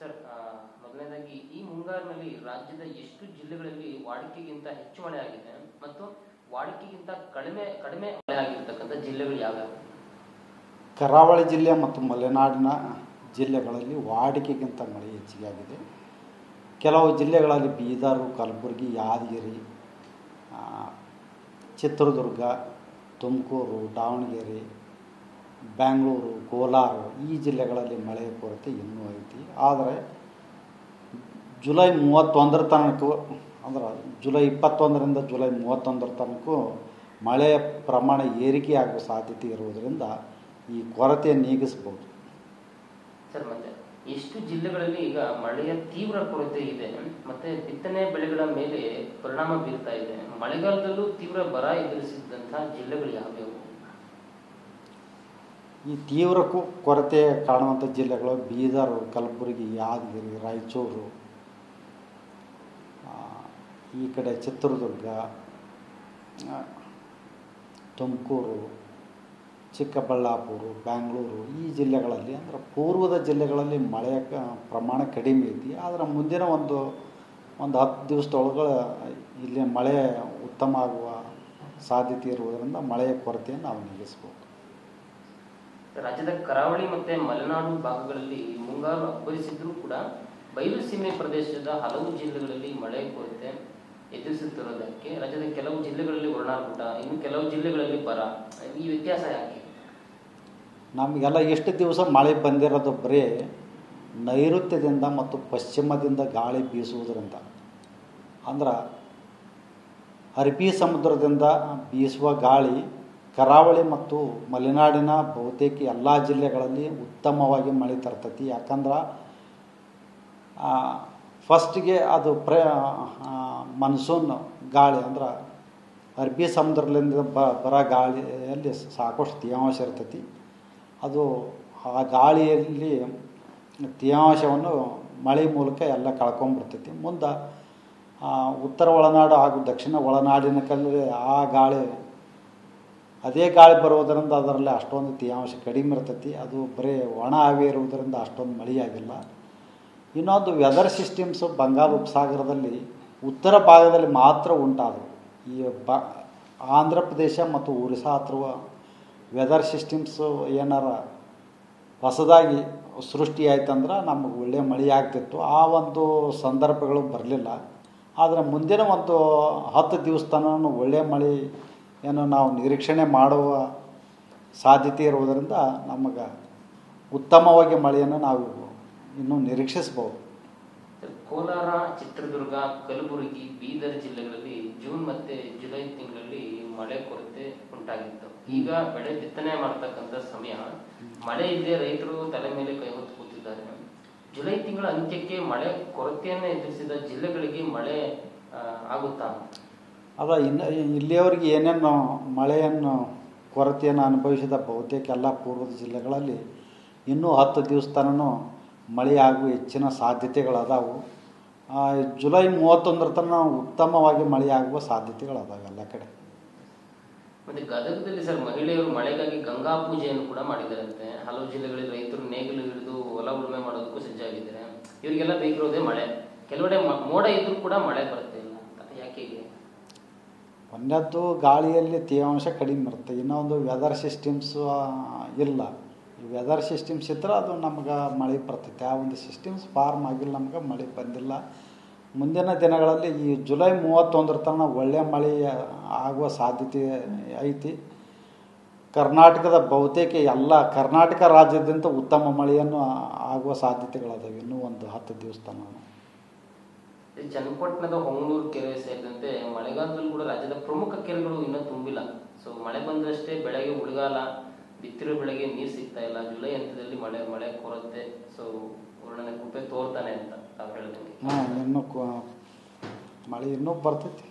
Sir, ಮೊದಲನೇದಾಗಿ ಈ ಮುಂಗಾರಿನಲ್ಲಿ ರಾಜ್ಯದ ಎಷ್ಟು ಜಿಲ್ಲೆಗಳಲ್ಲಿ ವಾಡಿಕೆಗಿಂತ ಹೆಚ್ಚು ಮಳೆ ಆಗಿದೆ ಮತ್ತು ವಾಡಿಕೆಗಿಂತ ಕಡಿಮೆ ಕಡಿಮೆ ಮಳೆ ಆಗಿರತಕ್ಕಂಥ ಜಿಲ್ಲೆಗಳು ಯಾವ್ಯಾವ? ಕರಾವಳಿ ಜಿಲ್ಲೆ ಮತ್ತು ಮಲೆನಾಡಿನ ಜಿಲ್ಲೆಗಳಲ್ಲಿ ವಾಡಿಕೆಗಿಂತ ಮಳೆ ಹೆಚ್ಚಿಗೆ ಆಗಿದೆ. ಕೆಲವು ಜಿಲ್ಲೆಗಳಲ್ಲಿ ಬೀದರ್, ಕಲಬುರಗಿ, ಯಾದಗಿರಿ, ಚಿತ್ರದುರ್ಗ, ತುಮಕೂರು, ದಾವಣಗೆರೆ, ಬೆಂಗಳೂರು, ಕೋಲಾರ ಈ ಜಿಲ್ಲೆಗಳಲ್ಲಿ ಮಳೆಯ ಕೊರತೆ ಇನ್ನೂ ಐತಿ. ಆದರೆ ಜುಲೈ 31 ತನಕ, ಅಂದ್ರೆ ಜುಲೈ 21ರಿಂದ ಜುಲೈ 31 ತನಕ ಮಳೆಯ ಪ್ರಮಾಣ ಏರಿಕೆಯಾಗುವ ಸಾಧ್ಯತೆ ಇರುವುದರಿಂದ ಈ ಕೊರತೆ ನೀಗಿಸಬಹುದು. ಸರ್, ಮತ್ತೆ ಎಷ್ಟು ಜಿಲ್ಲೆಗಳಲ್ಲಿ ಈಗ ಮಳೆಯ ತೀವ್ರ ಕೊರತೆ ಇದೆ ಮತ್ತೆ ಬಿತ್ತನೆ ಬೆಳೆಗಳ ಮೇಲೆ ಪರಿಣಾಮ ಬೀರ್ತಾ ಇದೆ? ಮಳೆಗಾಲದಲ್ಲೂ ತೀವ್ರ ಬರ ಎದುರಿಸಿದಂತಹ ಜಿಲ್ಲೆಗಳು ಯಾವ್ಯಾವು? ಈ ತೀವ್ರ ಕೊರತೆ ಕಾಣುವಂಥ ಜಿಲ್ಲೆಗಳು ಬೀದರ್, ಕಲಬುರಗಿ, ಯಾದಗಿರಿ, ರಾಯಚೂರು, ಈ ಕಡೆ ಚಿತ್ರದುರ್ಗ, ತುಮಕೂರು, ಚಿಕ್ಕಬಳ್ಳಾಪುರ, ಬೆಂಗಳೂರು ಈ ಜಿಲ್ಲೆಗಳಲ್ಲಿ, ಅಂದರೆ ಪೂರ್ವದ ಜಿಲ್ಲೆಗಳಲ್ಲಿ ಮಳೆಯ ಪ್ರಮಾಣ ಕಡಿಮೆ ಐತಿ. ಆದರೆ ಮುಂದಿನ ಒಂದು 10 ದಿವಸದೊಳಗೆ ಇಲ್ಲಿ ಮಳೆ ಉತ್ತಮ ಆಗುವ ಸಾಧ್ಯತೆ ಇರುವುದರಿಂದ ಮಳೆಯ ಕೊರತೆಯನ್ನು ನಾವು ನೀಗಿಸಬಹುದು. ರಾಜ್ಯದ ಕರಾವಳಿ ಮತ್ತು ಮಲೆನಾಡು ಭಾಗಗಳಲ್ಲಿ ಮುಂಗಾರು ಅಬ್ಬರಿಸಿದ್ರೂ ಕೂಡ ಬಯಲು ಸೀಮೆ ಪ್ರದೇಶದ ಹಲವು ಜಿಲ್ಲೆಗಳಲ್ಲಿ ಮಳೆ ಕೊರತೆ ಎದುರಿಸುತ್ತಿರುವುದಕ್ಕೆ ರಾಜ್ಯದ ಕೆಲವು ಜಿಲ್ಲೆಗಳಲ್ಲಿ ಒಣಗುಟ, ಇನ್ನು ಕೆಲವು ಜಿಲ್ಲೆಗಳಲ್ಲಿ ಬರ, ಈ ವ್ಯತ್ಯಾಸ ಯಾಕೆ? ನಮಗೆಲ್ಲ ಎಷ್ಟು ದಿವಸ ಮಳೆ ಬಂದಿರೋದು ಬರೀ ನೈಋತ್ಯದಿಂದ ಮತ್ತು ಪಶ್ಚಿಮದಿಂದ ಗಾಳಿ ಬೀಸುವುದರಿಂದ, ಅಂದ್ರೆ ಅರಬ್ಬಿ ಸಮುದ್ರದಿಂದ ಬೀಸುವ ಗಾಳಿ ಕರಾವಳಿ ಮತ್ತು ಮಲೆನಾಡಿನ ಬಹುತೇಕ ಎಲ್ಲ ಜಿಲ್ಲೆಗಳಲ್ಲಿ ಉತ್ತಮವಾಗಿ ಮಳೆ ತರ್ತೈತಿ. ಯಾಕಂದ್ರೆ ಫಸ್ಟಿಗೆ ಅದು ಮನ್ಸೂನ್ ಗಾಳಿ, ಅಂದ್ರೆ ಅರಬ್ಬಿ ಸಮುದ್ರದಿಂದ ಬರೋ ಗಾಳಿಯಲ್ಲಿ ಸಾಕಷ್ಟು ತೇವಾಂಶ ಇರ್ತೈತಿ. ಅದು ಆ ಗಾಳಿಯಲ್ಲಿ ತೇವಾಂಶವನ್ನು ಮಳೆ ಮೂಲಕ ಎಲ್ಲ ಕಳ್ಕೊಂಡ್ಬಿಡ್ತೈತಿ. ಮುಂದೆ ಉತ್ತರ ಒಳನಾಡು ಹಾಗೂ ದಕ್ಷಿಣ ಒಳನಾಡಿನ ಕಲ್ಲಿ ಆ ಗಾಳಿ, ಅದೇ ಗಾಳಿ ಬರುವುದರಿಂದ ಅದರಲ್ಲಿ ಅಷ್ಟೊಂದು ತೇವಾಂಶ ಕಡಿಮೆ ಇರ್ತೈತಿ. ಅದು ಬರೀ ಒಣ ಹವೆ ಇರುವುದರಿಂದ ಅಷ್ಟೊಂದು ಮಳೆಯಾಗಿಲ್ಲ. ಇನ್ನೊಂದು ವೆದರ್ ಸಿಸ್ಟಮ್ಸು ಬಂಗಾಳ ಉಪಸಾಗರದಲ್ಲಿ ಉತ್ತರ ಭಾಗದಲ್ಲಿ ಮಾತ್ರ ಉಂಟಾದವು. ಈ ಆಂಧ್ರ ಪ್ರದೇಶ ಮತ್ತು ಒರಿಸ್ಸಾ ಹತ್ರ ವೆದರ್ ಸಿಸ್ಟಮ್ಸು ಏನಾರ ಹೊಸದಾಗಿ ಸೃಷ್ಟಿಯಾಯ್ತಂದ್ರೆ ನಮಗೆ ಒಳ್ಳೆಯ ಮಳೆ ಆಗ್ತಿತ್ತು. ಆ ಒಂದು ಸಂದರ್ಭಗಳು ಬರಲಿಲ್ಲ. ಆದರೆ ಮುಂದಿನ ಒಂದು 10 ದಿವಸ ತನಕ ಒಳ್ಳೆಯ ಮಳೆ ಏನು ನಾವು ನಿರೀಕ್ಷಣೆ ಮಾಡುವ ಸಾಧ್ಯತೆ ಇರುವುದರಿಂದ ನಮಗೆ ಉತ್ತಮವಾಗಿ ಮಳೆಯನ್ನು ನಾವು ಇನ್ನೂ ನಿರೀಕ್ಷಿಸಬಹುದು. ಕೋಲಾರ, ಚಿತ್ರದುರ್ಗ, ಕಲಬುರಗಿ, ಬೀದರ್ ಜಿಲ್ಲೆಗಳಲ್ಲಿ ಜೂನ್ ಮತ್ತು ಜುಲೈ ತಿಂಗಳಲ್ಲಿ ಮಳೆ ಕೊರತೆ ಉಂಟಾಗಿತ್ತು. ಈಗ ಬೆಳೆ ಬಿತ್ತನೆ ಮಾಡ್ತಕ್ಕಂಥ ಸಮಯ, ಮಳೆ ಇಲ್ಲದೆ ರೈತರು ತಲೆ ಮೇಲೆ ಕೈ ಹೊತ್ತು ಕೂತಿದ್ದಾರೆ. ಜುಲೈ ತಿಂಗಳ ಅಂತ್ಯಕ್ಕೆ ಮಳೆ ಕೊರತೆಯನ್ನು ಎದುರಿಸಿದ ಜಿಲ್ಲೆಗಳಿಗೆ ಮಳೆ ಆಗುತ್ತಾ? ಇಲ್ಲಿಯವರೆಗೆ ಏನೇನು ಮಳೆಯನ್ನು ಕೊರತೆಯನ್ನು ಅನುಭವಿಸಿದ ಬಹುತೇಕ ಎಲ್ಲ ಪೂರ್ವದ ಜಿಲ್ಲೆಗಳಲ್ಲಿ ಇನ್ನೂ 10 ದಿವಸ ತನಕ ಮಳೆಯಾಗುವ ಹೆಚ್ಚಿನ ಸಾಧ್ಯತೆಗಳದಾವು. ಜುಲೈ 31 ತನಕ ಉತ್ತಮವಾಗಿ ಮಳೆಯಾಗುವ ಸಾಧ್ಯತೆಗಳದಾವೆ ಎಲ್ಲ ಕಡೆ. ಮತ್ತೆ ಗದಗದಲ್ಲಿ ಸರ್, ಮಹಿಳೆಯರು ಮಳೆಗಾಗಿ ಗಂಗಾ ಪೂಜೆಯನ್ನು ಕೂಡ ಮಾಡಿದ್ದಾರಂತೆ. ಹಲವು ಜಿಲ್ಲೆಗಳಲ್ಲಿ ರೈತರು ನೇಗಿಲು ಹಿಡಿದು ಹೊಲ ಉಳುಮೆ ಮಾಡೋದಕ್ಕೂ ಸಜ್ಜಾಗಿದ್ದಾರೆ. ಇವರಿಗೆಲ್ಲ ಬೇಕಿರೋದೇ ಮಳೆ. ಕೆಲವೆಡೆ ಮೋಡ ಇದ್ರೂ ಕೂಡ ಮಳೆ ಬರುತ್ತೆ ಇಲ್ಲ ಅಂತ. ಯಾಕೆ? ಒಂದದ್ದು ಗಾಳಿಯಲ್ಲಿ ತೇವಾಂಶ ಕಡಿಮೆ ಇರುತ್ತೆ. ಇನ್ನೊಂದು ವೆದರ್ ಸಿಸ್ಟಮ್ಸ್ ಇಲ್ಲ. ಈ ವೆದರ್ ಸಿಸ್ಟಮ್ಸ್ ಇದ್ರೆ ಅದು ನಮ್ಗೆ ಮಳೆ ಬರ್ತೈತೆ. ಆ ಒಂದು ಸಿಸ್ಟಮ್ಸ್ ಫಾರ್ಮ್ ಆಗಿಲ್ಲ, ನಮ್ಗೆ ಮಳೆ ಬಂದಿಲ್ಲ. ಮುಂದಿನ ದಿನಗಳಲ್ಲಿ ಈ ಜುಲೈ 31 ತನಕ ಒಳ್ಳೆಯ ಮಳೆ ಆಗುವ ಸಾಧ್ಯತೆ ಐತಿ. ಕರ್ನಾಟಕದ ಬಹುತೇಕ ಎಲ್ಲ ಕರ್ನಾಟಕ ರಾಜ್ಯದಿಂದ ಉತ್ತಮ ಮಳೆಯನ್ನು ಆಗುವ ಸಾಧ್ಯತೆಗಳದಾವೆ ಇನ್ನೂ ಒಂದು 10 ದಿವಸ ತನಕ. ಚನ್ನಪಟ್ಟಣದ ಹೊಂಗನೂರು ಕೆರೆ ಸೇರಿದಂತೆ ಮಳೆಗಾಲದಲ್ಲೂ ಕೂಡ ರಾಜ್ಯದ ಪ್ರಮುಖ ಕೆರೆಗಳು ಇನ್ನೂ ತುಂಬಿಲ್ಲ. ಸೊ ಮಳೆ ಬಂದಷ್ಟೇ ಬೆಳೆಗೆ ಉಳಿಗಾಲ, ಬಿತ್ತಿರೋ ಬೆಳೆಗೆ ನೀರು ಸಿಗ್ತಾ ಇಲ್ಲ. ಜುಲೈ ಹಂತದಲ್ಲಿ ಮಳೆ ಕೊರತೆ. ಸೊ ವರ್ಣನೆ ಕೃಪೆ ತೋರ್ತಾನೆ ಅಂತ ತಾವು ಹೇಳಿದಂಗೆ ಇನ್ನೂ ಮಳೆ ಇನ್ನೂ ಬರ್ತೈತಿ.